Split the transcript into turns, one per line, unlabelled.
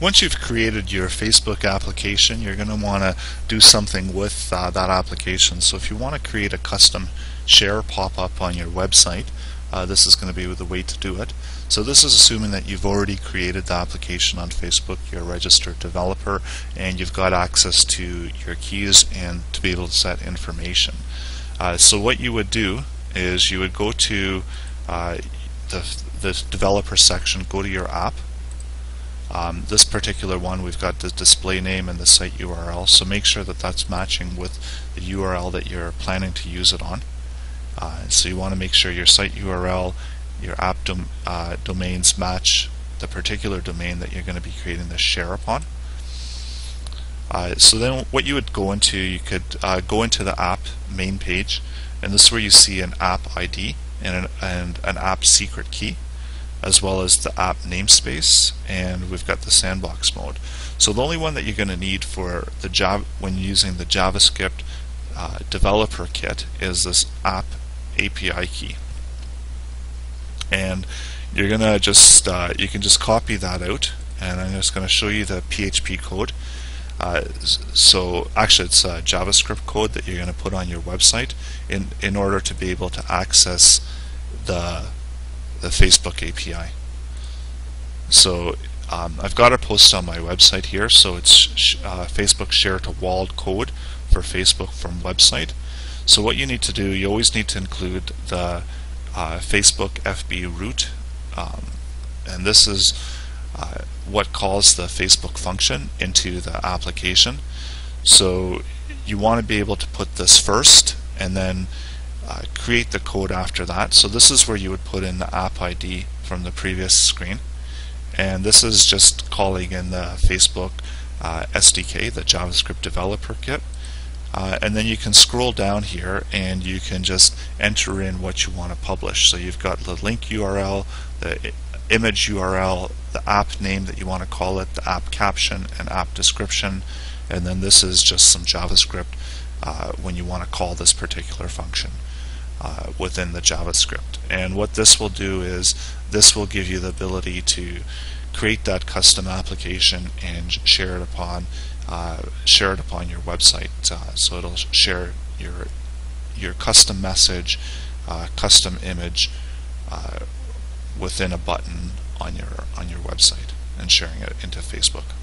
Once you've created your Facebook application, you're going to want to do something with that application. So if you want to create a custom share pop-up on your website, this is going to be the way to do it. So this is assuming that you've already created the application on Facebook, you're a registered developer, and you've got access to your keys and to be able to set information. So what you would do is you would go to the developer section, go to your app. This particular one, we've got the display name and the site URL, so make sure that that's matching with the URL that you're planning to use it on. So you want to make sure your site URL, your app domains match the particular domain that you're going to be creating the share upon. So then what you would go into, you could go into the app main page, and this is where you see an app ID and an app secret key, as well as the app namespace, and we've got the sandbox mode. So the only one that you're going to need for the when using the JavaScript developer kit is this app API key, and you're gonna just you can just copy that out, and I'm just going to show you the PHP code. So actually it's a JavaScript code that you're going to put on your website in order to be able to access the Facebook API. So I've got a post on my website here, so it's Facebook share to walled code for Facebook from website. So what you need to do, you always need to include the Facebook FB root, and this is what calls the Facebook function into the application. So you want to be able to put this first and then create the code after that. So this is where you would put in the app ID from the previous screen, and this is just calling in the Facebook SDK, the JavaScript developer kit. And then you can scroll down here and you can just enter in what you want to publish. So you've got the link URL, the image URL, the app name that you want to call it, the app caption and app description, and then this is just some JavaScript when you want to call this particular function within the JavaScript. And what this will do is this will give you the ability to create that custom application and share it upon your website. So it'll share your custom message, custom image within a button on your website and sharing it into Facebook.